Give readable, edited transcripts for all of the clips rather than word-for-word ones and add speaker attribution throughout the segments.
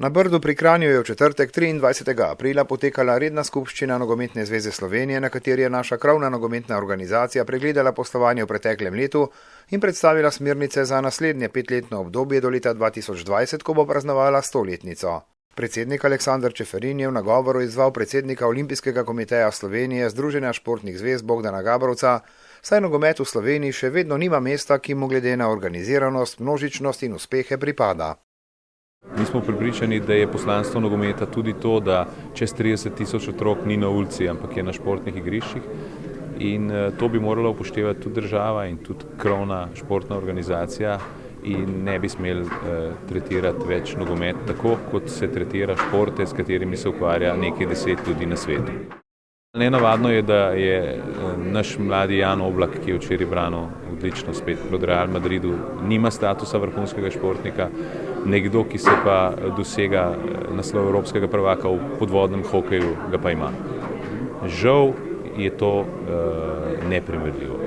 Speaker 1: Na Brdu pri Kranju je v četrtek 23. aprila potekala redna skupščina Nogometne zveze Slovenije, na kateri je naša krovna nogometna organizacija pregledala poslovanje v preteklem letu in predstavila smernice za naslednje 5-letno obdobje do leta 2020, ko bo praznovala 100-letnico. Predsednik Aleksander Čeferin je v nagovoru izzval predsednika Olimpijskega komiteja Slovenije Združenja športnih zvez Bogdana Gabrovca, saj nogomet v Sloveniji še vedno nima mesta, ki mu glede na organiziranost, množičnost in uspehe pripada.
Speaker 2: Mi smo prepričani, da je poslanstvo nogometa tudi to, da čez 30 tisoč otrok ni na ulici, ampak je na športnih igriščih, in to bi morala upoštevati tudi država in tudi krovna športna organizacija in ne bi smeli tretirati več nogomet tako, kot se tretira športe, s katerimi se ukvarja nekaj 10 ljudi na svetu. Nenavadno je, da je naš mladi Jan Oblak, ki je včeraj branil odlično spet proti Real Madridu, nima statusa vrhunskega športnika, nekdo, ki se pa dosega naslov evropskega prvaka v podvodnem hokeju, ga pa ima. Žal je to neprimerljivo.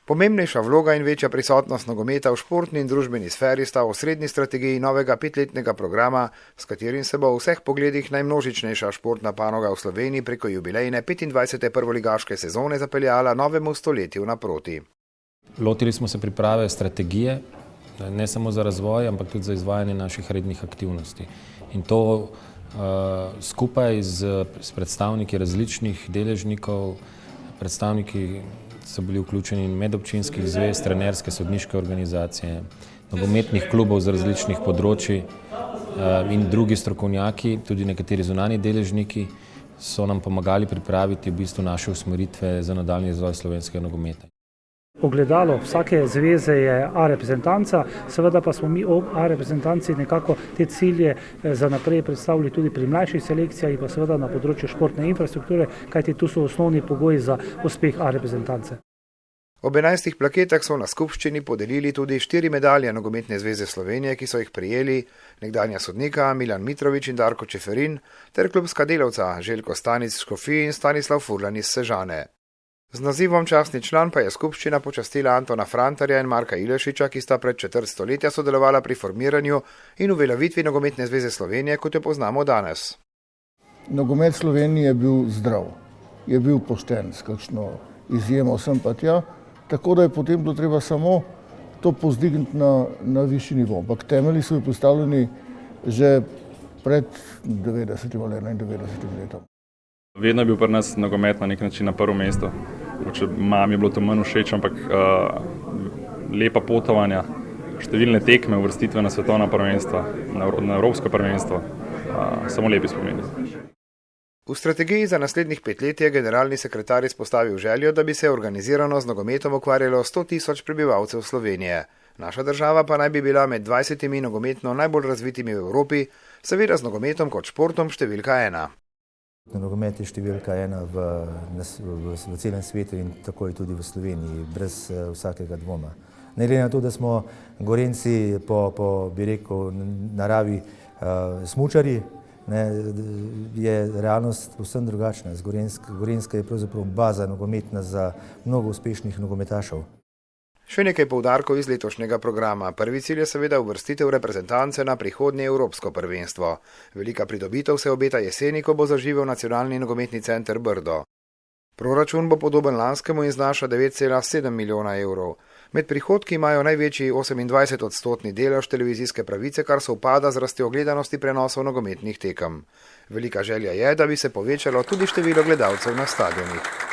Speaker 1: Pomembnejša vloga in večja prisotnost nogometa v športni in družbeni sferi sta v osrednji strategiji novega 5-letnega programa, s katerim se bo v vseh pogledih najmnožičnejša športna panoga v Sloveniji preko jubilejne 25. prvoligaške sezone zapeljala novemu stoletju naproti.
Speaker 3: Lotili smo se priprave strategije, ne samo za razvoj, ampak tudi za izvajanje naših rednih aktivnosti. In to skupaj s predstavniki različnih deležnikov, predstavniki so bili vključeni medobčinskih zvez, trenerske, sodniške organizacije, nogometnih klubov z različnih področji in drugi strokovnjaki, tudi nekateri zunanji deležniki, so nam pomagali pripraviti v bistvu naše usmeritve za nadaljnji razvoj slovenskega nogometa.
Speaker 4: Ogledalo vsake zveze je A-reprezentanca, seveda pa smo mi A-reprezentanci nekako te cilje za naprej predstavili tudi pri mlajših selekcijah in pa seveda na področju športne infrastrukture, kajti tu so osnovni pogoji za uspeh A-reprezentance.
Speaker 1: Ob 11 plaketah so na skupščini podelili tudi 4 medalje Nogometne zveze Slovenije, ki so jih prejeli nekdanja sodnika Milan Mitrović in Darko Čeferin ter klubska delavca Željko Stanic iz Škofije in Stanislav Furlan iz Sežane. Z nazivom častni član pa je skupščina počastila Antona Frantarja in Marka Ilešiča, ki sta pred četrt stoletja sodelovala pri formiranju in uveljavitvi Nogometne zveze Slovenije, kot jo poznamo danes.
Speaker 5: Nogomet Slovenije je bil zdrav, je bil pošten, s kakšno izjemo sem pa tja, tako da je potem bilo treba samo to povzdigniti na višji nivo. Ampak temelji so postavljeni že pred 90 ali 91 letom.
Speaker 6: Vedno je bil pri nas nogomet na nek način na prvo mesto. Mami je bilo to manj všeč, ampak lepa potovanja, številne tekme, uvrstitve na svetovna prvenstva, na evropsko prvenstvo, samo lepi spomini.
Speaker 1: V strategiji za naslednjih 5 let je generalni sekretar izpostavil željo, da bi se organizirano z nogometom ukvarjalo 100 tisoč prebivalcev Slovenije. Naša država pa naj bi bila med 20 nogometno najbolj razvitimi v Evropi, seveda z nogometom kot športom številka 1.
Speaker 7: Nogomet je številka 1 v celem svetu in tako je tudi v Sloveniji, brez vsakega dvoma. Ne glede na to, da smo Gorenjci po bi rekel, naravi smučarji, je realnost povsem drugačna. Gorenjska je pravzaprav baza nogometna za mnogo uspešnih nogometašev.
Speaker 1: Še nekaj poudarkov iz letošnjega programa. Prvi cilj je seveda uvrstitev reprezentance na prihodnje evropsko prvenstvo. Velika pridobitev se obeta jeseni, ko bo zaživel Nacionalni nogometni center Brdo. Proračun bo podoben lanskemu in znaša 9,7 milijona evrov. Med prihodki imajo največji 28% delež televizijske pravice, kar se upada z rastjo gledanosti prenosov nogometnih tekem. Velika želja je, da bi se povečalo tudi število gledalcev na stadionih.